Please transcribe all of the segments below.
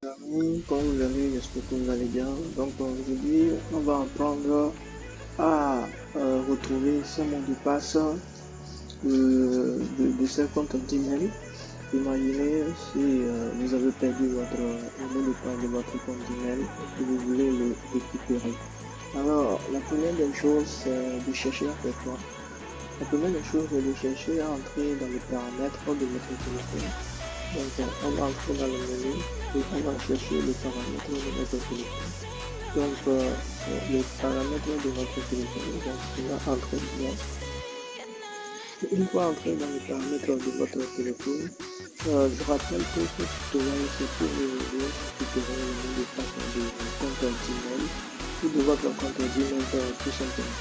Amis, comment vous allez? J'espère que vous allez bien. Donc aujourd'hui, on va apprendre à retrouver ce mot de passe de ce compte Gmail. Imaginez si vous avez perdu le mot de passe de votre compte Gmail et que vous voulez le récupérer. Alors, la première des choses, c'est de chercher à faire quoi? La première des choses, c'est de chercher à entrer dans les paramètres de votre téléphone. Donc, on va entrer dans le menu et on va chercher le paramètre de notre téléphone. Donc, le paramètre de notre téléphone, donc, on va entrer dedans. Et une fois entré dans le paramètre de votre téléphone, je rappelle que ce tutoriel, c'est pour vous récupérer le mot de passe de votre compte Gmail ou de votre compte Gmail tout simplement.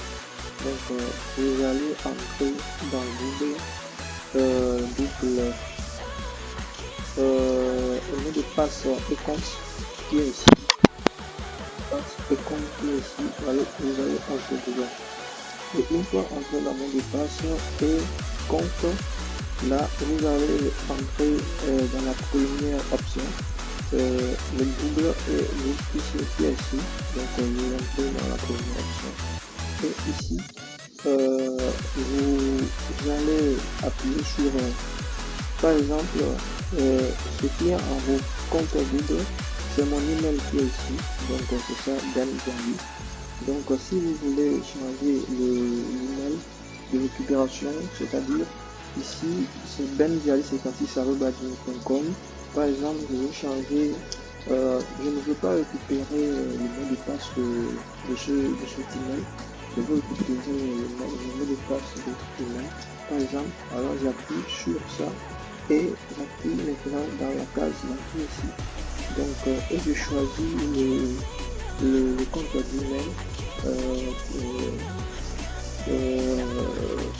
Donc, vous allez entrer dans Google, le mot de passe et compte qui est ici. Et compte qui est ici, vous allez entrer dedans. Et une fois entré dans le mot de passe et compte, là, vous allez entrer dans la première option, le Google et le qui est ici. Donc, vous entrez dans la première option. Et ici, vous allez appuyer sur, par exemple, ce qui est en vos comptes Google, c'est mon email qui est ici. Donc, c'est ça, Ben Jali. Donc, si vous voulez changer l'email de récupération, c'est-à-dire ici, c'est benjali56@gmail.com. Par exemple, je veux changer, je ne veux pas récupérer le mot de passe de cet email. Je veux récupérer le mot de passe de cet email. Par exemple, alors j'appuie sur ça et j'appuie maintenant dans la case d'entrée ici. Donc, et je choisis le compte Gmail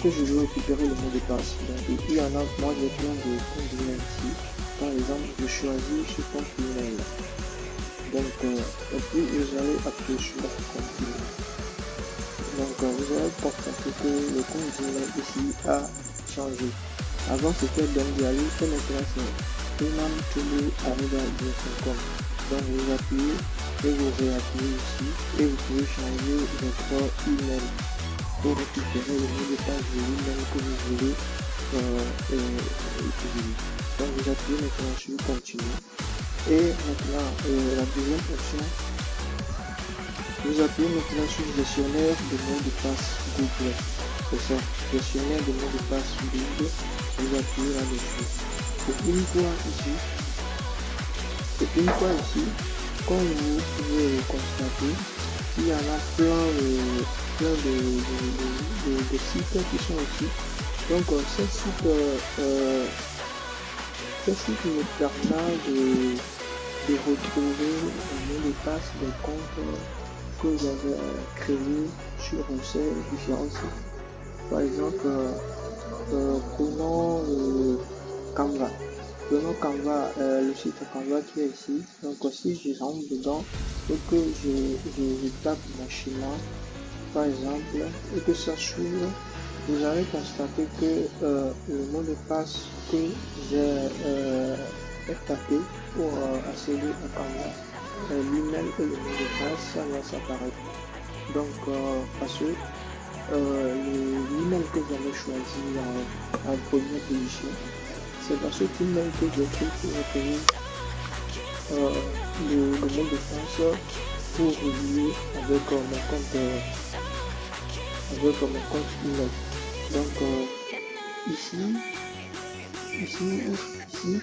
que je veux récupérer le mot de passe. Donc, il y en a, moi j'ai plein de comptes Gmail ici. Par exemple, je choisis ce compte email. Donc, et puis vous allez appuyer sur le compte email. Donc, vous allez constater que le compte Gmail ici a changé. Avant c'était Benjali et maintenant c'est imamtoulou@gmail.com. Donc, vous appuyez et vous réappuyez ici et vous pouvez changer votre email pour récupérer le mot de passe de l'email que vous voulez utiliser. Donc, vous appuyez maintenant sur continue et maintenant la deuxième option, vous appuyez maintenant sur gestionnaire de mots de passe Google. C'est ça, gestionnaire de mots de passe Google, vous appuyez là-dessus. Et une fois ici, comme vous pouvez constater, il y en a plein de sites qui sont ici. Donc, ces sites nous permettent de retrouver le mot de passe des comptes que j'avais créés sur ces différents sites. Par exemple, prenons Canva. Prenons Canva, le site Canva qui est ici. Donc, si je rentre dedans et que je tape mon schéma, par exemple, et que ça s'ouvre, vous allez constater que le mot de passe que j'ai tapé pour accéder à Canva, l'email et le mot de passe, ça va s'apparaître. Donc, parce que l'email que j'avais choisi en première position, c'est dans cet email que j'ai pris pour obtenir le mot de passe pour relier avec mon compte email. Donc, ici,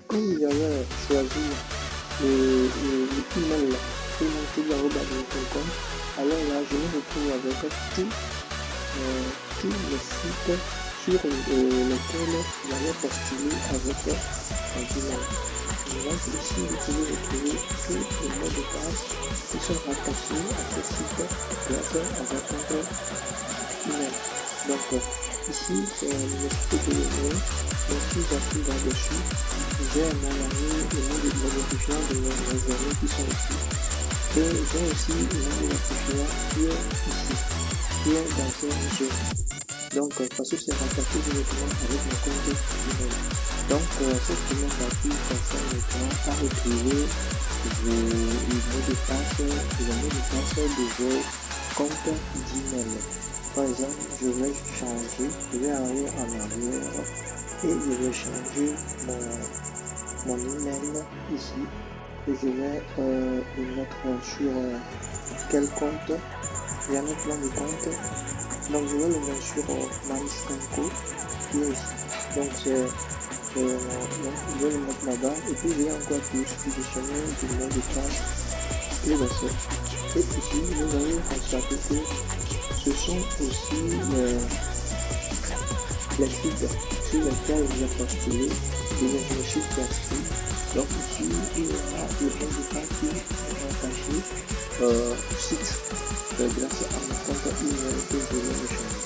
comme vous avez choisi l'email imamtoulou@gmail.com, alors là, je me retrouve avec tous les sites sur lesquels vous allez postuler avec Gmail. Donc ici, vous pouvez retrouver tous les mots de passe qui sont rattachés à ce site grâce à votre email. Donc ici, c'est l'université de l'email. Donc si j'appuie là-dessus, j'ai mon ami, le nom de bénéficiaire de mes amis qui sont ici. Et j'ai aussi le nom de bénéficiaire qui est ici, qui est dans ce jeu. Donc, parce que c'est rattaché directement avec mon compte Gmail. Donc, cette première partie concerne maintenant à retrouver les mots de passe de vos comptes Gmail. Par exemple, je vais aller en arrière et je vais changer mon email ici et je vais le mettre sur quel compte. Il y a un plan de compte. Donc je vais le mettre sur Maniscanco qui est ici. Donc je vais le mettre là-bas et puis il y a encore plus positionner du mot de passe et le seul. Et ici vous allez constater que ce sont aussi les sites sur lesquels vous avez postulé et je me suis inscrit. Donc ici il y a le mot de passe qui est attaché site grâce à mon compte email que je vais le changer.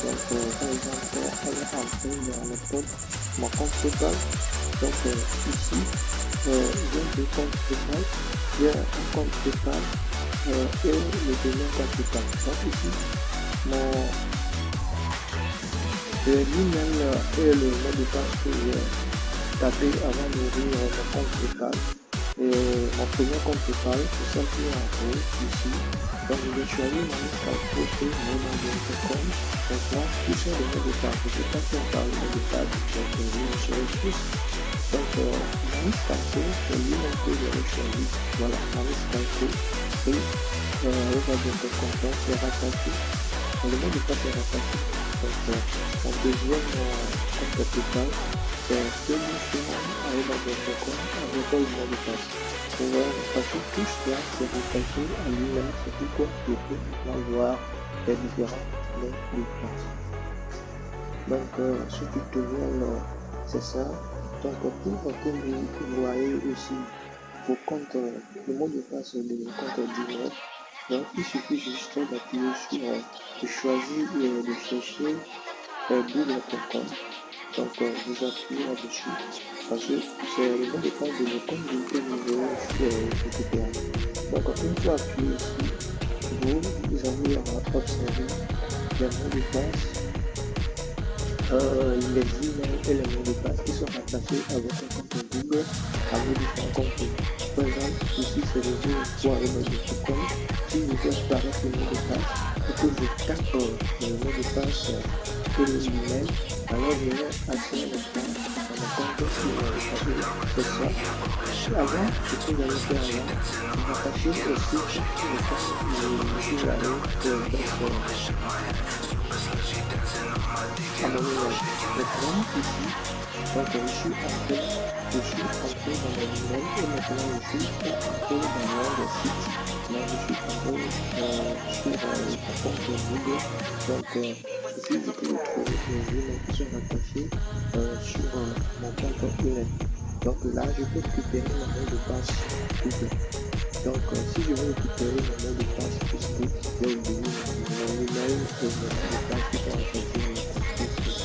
Donc par exemple on va entrer dans mon compte PayPal. Donc ici j'ai deux comptes PayPal. J'ai un compte PayPal et le deuxième compte PayPal. Donc ici l'email et le mot de passe que j'ai tapé avant d'ouvrir mon compte PayPal. Et mon premier compte PayPal, c'est celle qui est en haut ici. Donc je vais choisir mon Maniscanco et mon.com. Donc là, tout ça le mot de passe. Je ne sais pas si on parle de mot de passe, donc je vais le choisir plus. Donc Maniscanco, c'est lui-même que je vais choisir. Voilà, Maniscanco et on.com. Donc c'est rattaché. Le mot de passe est rattaché. Donc mon deuxième compte PayPal, c'est celui-ci avec le mot de passe. Parce que tout cela c'est rattaché à lui-même, c'est pourquoi je peux maintenant voir les différents mots de passe. Donc ce tutoriel c'est ça. Donc pour que vous voyez aussi vos comptes, le mot de passe de compte Gmail, donc il suffit juste d'appuyer sur de choisir et de chercher google.com. Donc vous appuyez là-dessus parce que c'est le mot de passe de votre compte que vous voulez récupérer. Donc une fois appuyé ici, vous allez observer les mots de passe, les emails et les mots de passe qui sont rattachés à votre compte Google, à vos différents comptes. Par exemple, ici c'est le jeu.com. Si je fais apparaître le mot de passe et que je tape le mot de passe et le email, alors je vais accéder maintenant à mon compte email. C'est ça. Avant, ce que j'allais faire avant, je vais attacher aussi le compte que j'allais à mon email. Maintenant, ici, donc je suis entré dans mon email et maintenant je suis entré dans mon site. Là, je suis entré sur le compte Google. Donc, ici, je peux retrouver les emails qui sont rattachés sur mon compte email. Donc là, je peux récupérer mon mot de passe Google. Donc, si je veux récupérer mon mot de passe Facebook, je vais ouvrir mon email et mon mot de passe qui sont rattachés à mon compte Facebook.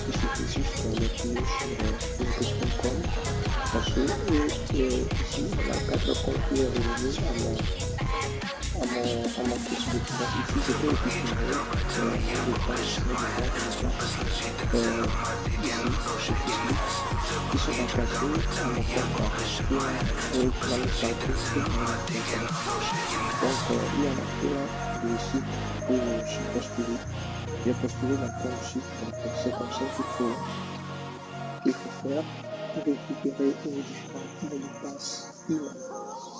Il suffit juste d'appuyer sur facebook.com parce que ici, on a 4 comptes qui est relié à mon Facebook. Donc ici, je peux récupérer mon mot de passe ici, sur Facebook, qui sont rattachés à mon compte et Maniscanco. Donc, il y en a plein de sites où je suis postulé. J'ai postulé dans plein de sites, donc c'est comme ça qu'il faut faire pour récupérer les différents mots de passe email.